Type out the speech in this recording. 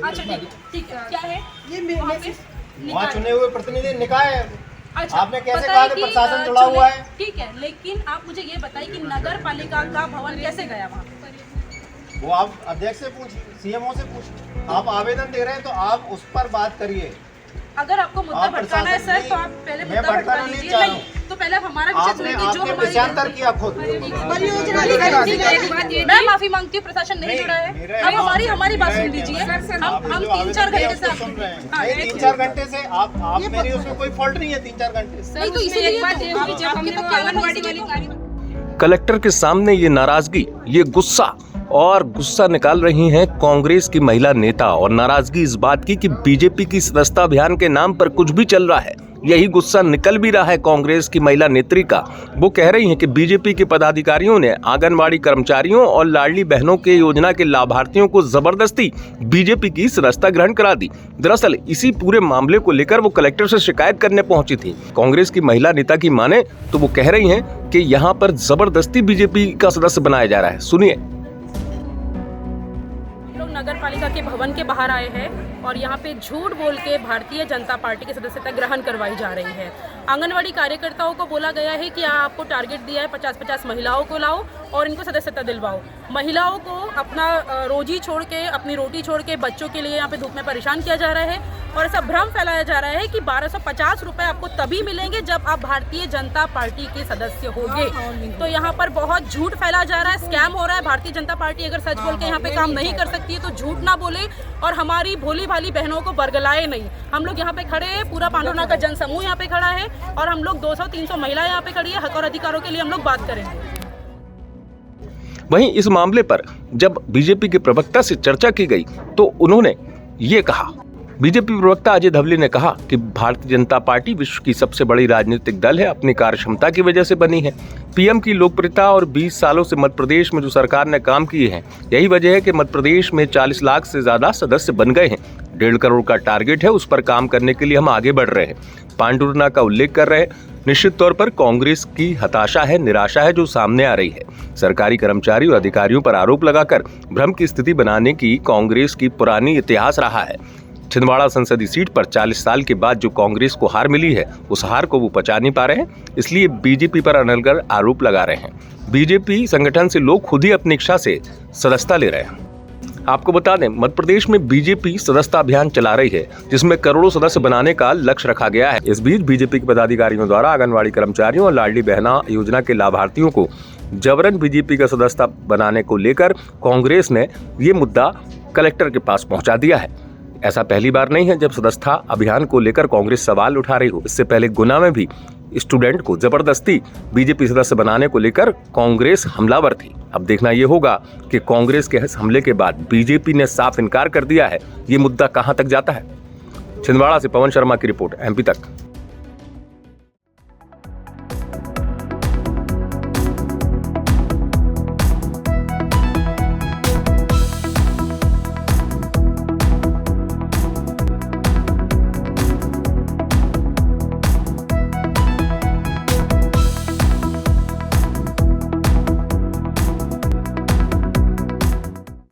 अच्छा ठीक है, क्या है ये वहाँ चुने हुए प्रतिनिधि निकाय है। अच्छा, आपने कैसे बताइए कहा कि कि, प्रशासन जुड़ा हुआ है? ठीक है, लेकिन आप मुझे ये बताइए कि नगर पालिका का भवन कैसे गया वहाँ? वो आप अध्यक्ष से पूछिए, सीएमओ से पूछिए। आप आवेदन दे रहे हैं तो आप उस पर बात करिए। अगर आपको मुद्दा भटकाना है सर तो आप पहले मुद्दा भटका लीजिए। नहीं तो पहले आप हमारा विषय सुनिए कि जो हमारी विषयांतर किया खुद। मैं माफी मांगती हूँ, प्रशासन नहीं जुड़ा है। अब हमारी बात सुन लीजिए। हम 3-4 घंटे से सुन रहे हैं। 3-4 घंटे से आप मेरी उसमें कोई फॉल्ट नहीं है। 3-4 घंटे से नहीं तो इसीलिए कलेक्टर के सामने ये नाराजगी, ये गुस्सा और गुस्सा निकाल रही हैं कांग्रेस की महिला नेता। और नाराजगी इस बात की कि बीजेपी की सदस्यता अभियान के नाम पर कुछ भी चल रहा है। यही गुस्सा निकल भी रहा है कांग्रेस की महिला नेत्री का। वो कह रही हैं कि बीजेपी के पदाधिकारियों ने आंगनबाड़ी कर्मचारियों और लाडली बहनों के योजना के लाभार्थियों को जबरदस्ती बीजेपी की सदस्यता ग्रहण करा दी। दरअसल इसी पूरे मामले को लेकर वो कलेक्टर से शिकायत करने पहुंची थी। कांग्रेस की महिला नेता की माने तो वो कह रही हैं कि यहाँ पर जबरदस्ती बीजेपी का सदस्य बनाया जा रहा है। सुनिए। नगर पालिका के भवन के बाहर आए हैं और यहाँ पे झूठ बोल के भारतीय जनता पार्टी की सदस्यता ग्रहण करवाई जा रही है। आंगनवाड़ी कार्यकर्ताओं को बोला गया है कि आपको टारगेट दिया है 50-50 महिलाओं को लाओ और इनको सदस्यता दिलवाओ। महिलाओं को अपना रोजी छोड़ के, अपनी रोटी छोड़ के बच्चों के लिए यहाँ पे धूप में परेशान किया जा रहा है और ऐसा भ्रम फैलाया जा रहा है कि 1250 रुपये आपको तभी मिलेंगे जब आप भारतीय जनता पार्टी के सदस्य होंगे। तो यहाँ पर बहुत झूठ फैलाया जा रहा है, स्कैम हो रहा है। भारतीय जनता पार्टी अगर सच बोल के यहाँ पे काम नहीं कर सकती है तो झूठ ना बोले और हमारी भोली भाली बहनों को बरगलाए नहीं। हम लोग यहाँ पे खड़े हैं, पूरा पांडुरंगा का जन समूह यहाँ पे खड़ा है और हम लोग 200-300 महिलाएं यहाँ पे खड़ी है। हक और अधिकारों के लिए हम लोग बात करेंगे। वहीं इस मामले पर जब बीजेपी के प्रवक्ता से चर्चा की गई तो उन्होंने ये कहा। बीजेपी प्रवक्ता अजय धवले ने कहा कि भारतीय जनता पार्टी विश्व की सबसे बड़ी राजनीतिक दल है, अपनी कार्यक्षमता की वजह से बनी है। पीएम की लोकप्रियता और 20 सालों से मध्य प्रदेश में जो सरकार ने काम किए हैं, यही वजह है कि मध्य प्रदेश में 40 लाख से ज्यादा सदस्य बन गए हैं। 1.5 करोड़ का टारगेट है, उस पर काम करने के लिए हम आगे बढ़ रहे हैं। पांडुरंगा का उल्लेख कर रहे हैं। निश्चित तौर पर कांग्रेस की हताशा है, निराशा है जो सामने आ रही है। सरकारी कर्मचारी और अधिकारियों पर आरोप लगाकर भ्रम की स्थिति बनाने की कांग्रेस की पुरानी इतिहास रहा है। छिंदवाड़ा संसदीय सीट पर 40 साल के बाद जो कांग्रेस को हार मिली है, उस हार को वो पचा नहीं पा रहे हैं, इसलिए बीजेपी पर अनलगर आरोप लगा रहे हैं। बीजेपी संगठन से लोग खुद ही अपनी इच्छा से सदस्यता ले रहे हैं। आपको बता दें, मध्य प्रदेश में बीजेपी सदस्यता अभियान चला रही है, जिसमें करोड़ों सदस्य बनाने का लक्ष्य रखा गया है। इस बीच बीजेपी के पदाधिकारियों द्वारा आंगनबाड़ी कर्मचारियों और लाडली बहना योजना के लाभार्थियों को जबरन बीजेपी का सदस्यता बनाने को लेकर कांग्रेस ने ये मुद्दा कलेक्टर के पास पहुंचा दिया है। ऐसा पहली बार नहीं है जब सदस्यता अभियान को लेकर कांग्रेस सवाल उठा रही हो। इससे पहले गुना में भी स्टूडेंट को जबरदस्ती बीजेपी सदस्य बनाने को लेकर कांग्रेस हमलावर थी। अब देखना यह होगा कि कांग्रेस के इस हमले के बाद बीजेपी ने साफ इनकार कर दिया है, ये मुद्दा कहां तक जाता है। छिंदवाड़ा से पवन शर्मा की रिपोर्ट, MP तक।